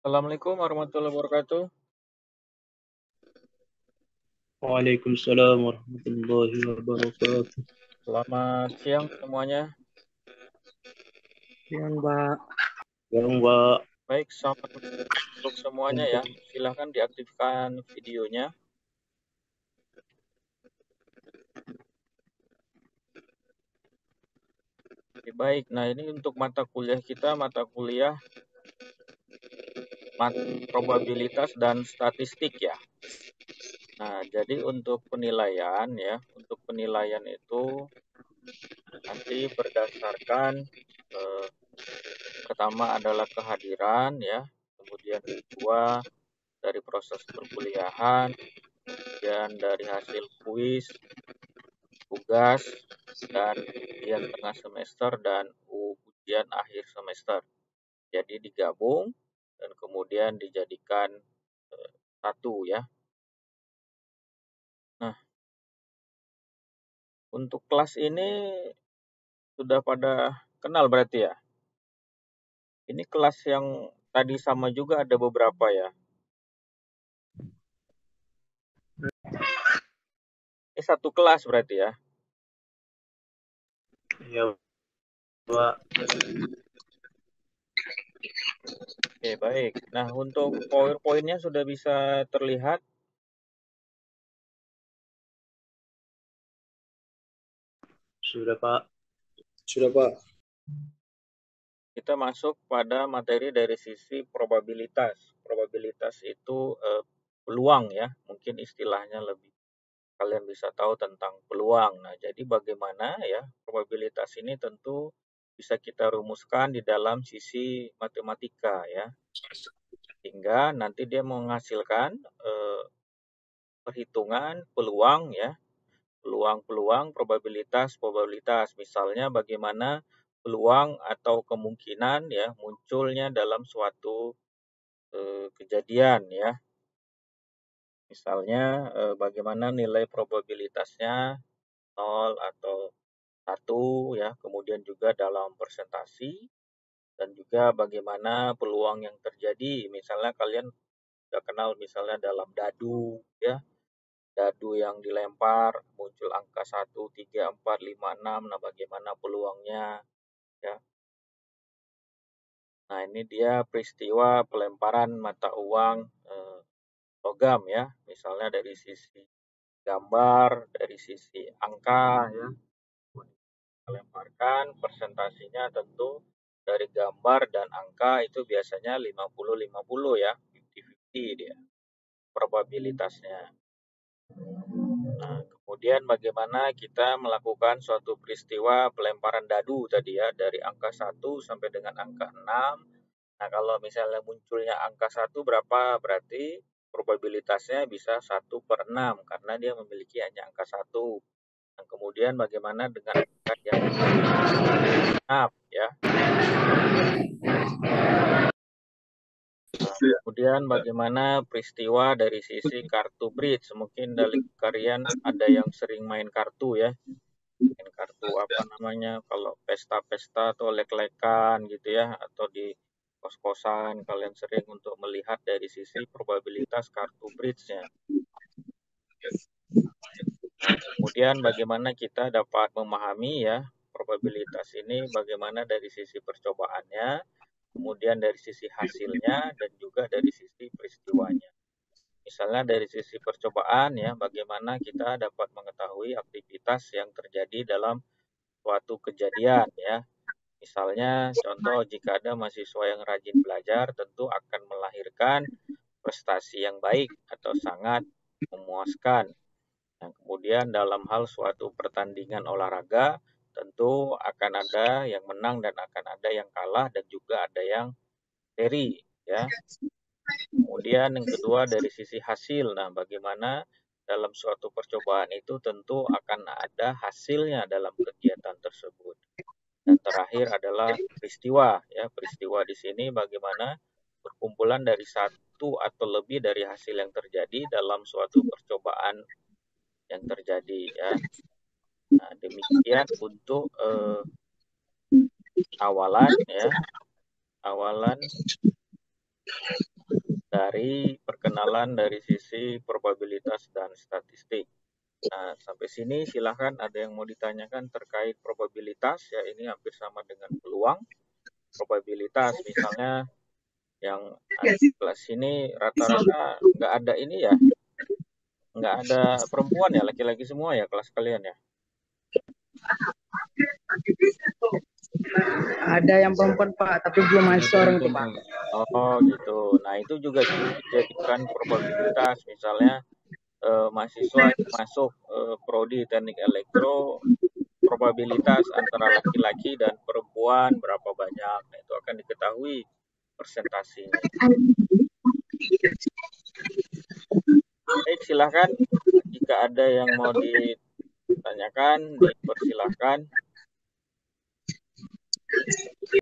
Assalamualaikum warahmatullahi wabarakatuh. Waalaikumsalam warahmatullahi wabarakatuh. Selamat siang semuanya. Yang Mbak. Yang Mbak. Baik, selamat untuk semuanya ya. Silahkan diaktifkan videonya. Oke, baik, nah ini untuk mata kuliah kita, mata kuliah probabilitas dan statistik ya. Nah, jadi untuk penilaian ya, untuk penilaian itu nanti berdasarkan pertama adalah kehadiran ya, kemudian kedua dari proses perkuliahan, kemudian dari hasil kuis, tugas, dan ujian tengah semester dan ujian akhir semester. Jadi digabung dan kemudian dijadikan satu ya. Nah, untuk kelas ini sudah pada kenal berarti ya. Ini kelas yang tadi sama juga ada beberapa ya. Ini satu kelas berarti ya. Ya, Mbak. Oke, baik. Nah, untuk PowerPoint-nya sudah bisa terlihat. Sudah, Pak. Sudah, Pak. Kita masuk pada materi dari sisi probabilitas. Probabilitas itu peluang ya, mungkin istilahnya lebih kalian bisa tahu tentang peluang. Nah, jadi bagaimana ya probabilitas ini tentu bisa kita rumuskan di dalam sisi matematika ya, hingga nanti dia menghasilkan perhitungan peluang ya, peluang-peluang, probabilitas. Misalnya bagaimana peluang atau kemungkinan ya munculnya dalam suatu kejadian ya. Misalnya bagaimana nilai probabilitasnya 0 atau 1 ya, kemudian juga dalam persentasi dan juga bagaimana peluang yang terjadi. Misalnya kalian sudah kenal misalnya dalam dadu ya, dadu yang dilempar muncul angka 1, 3, 4, 5, 6. Nah, bagaimana peluangnya ya. Nah, ini dia peristiwa pelemparan mata uang logam ya. Misalnya dari sisi gambar, dari sisi angka ya. Melemparkan persentasinya tentu dari gambar dan angka itu biasanya 50-50 ya. 50-50 dia probabilitasnya. Nah, kemudian bagaimana kita melakukan suatu peristiwa pelemparan dadu tadi ya, dari angka 1 sampai dengan angka 6. Nah, kalau misalnya munculnya angka 1 berapa? Berarti probabilitasnya bisa 1/6 karena dia memiliki hanya angka 1. Nah, kemudian bagaimana dengan angka yang genap ya. Kemudian bagaimana peristiwa dari sisi kartu bridge? Mungkin dari kalian ada yang sering main kartu ya. Main kartu apa namanya? Kalau pesta-pesta atau lek-lekan gitu ya, atau di kos-kosan kalian sering untuk melihat dari sisi probabilitas kartu bridge-nya. Kemudian bagaimana kita dapat memahami ya probabilitas ini, bagaimana dari sisi percobaannya, kemudian dari sisi hasilnya, dan juga dari sisi peristiwanya. Misalnya dari sisi percobaan ya, bagaimana kita dapat mengetahui aktivitas yang terjadi dalam suatu kejadian ya. Misalnya contoh jika ada mahasiswa yang rajin belajar tentu akan melahirkan prestasi yang baik atau sangat memuaskan. Nah, kemudian dalam hal suatu pertandingan olahraga tentu akan ada yang menang dan akan ada yang kalah dan juga ada yang seri ya. Kemudian yang kedua dari sisi hasil. Nah, bagaimana dalam suatu percobaan itu tentu akan ada hasilnya dalam kegiatan tersebut. Dan terakhir adalah peristiwa ya. Peristiwa di sini bagaimana perkumpulan dari satu atau lebih dari hasil yang terjadi dalam suatu percobaan yang terjadi ya. Nah, demikian untuk awalan ya. Awalan dari perkenalan dari sisi probabilitas dan statistik. Nah, sampai sini silahkan ada yang mau ditanyakan terkait probabilitas, ya ini hampir sama dengan peluang. Probabilitas misalnya yang kelas ini rata-rata nggak ada ini ya, nggak ada perempuan ya, laki-laki semua ya kelas kalian ya. Ada yang perempuan Pak, tapi belum masuk orang itu Pak. Oh gitu. Nah itu juga dijadikan probabilitas, misalnya mahasiswa yang masuk prodi teknik elektro, probabilitas antara laki-laki dan perempuan berapa banyak. Nah itu akan diketahui persentasinya. Baik, silahkan jika ada yang mau ditanyakan, dipersilahkan.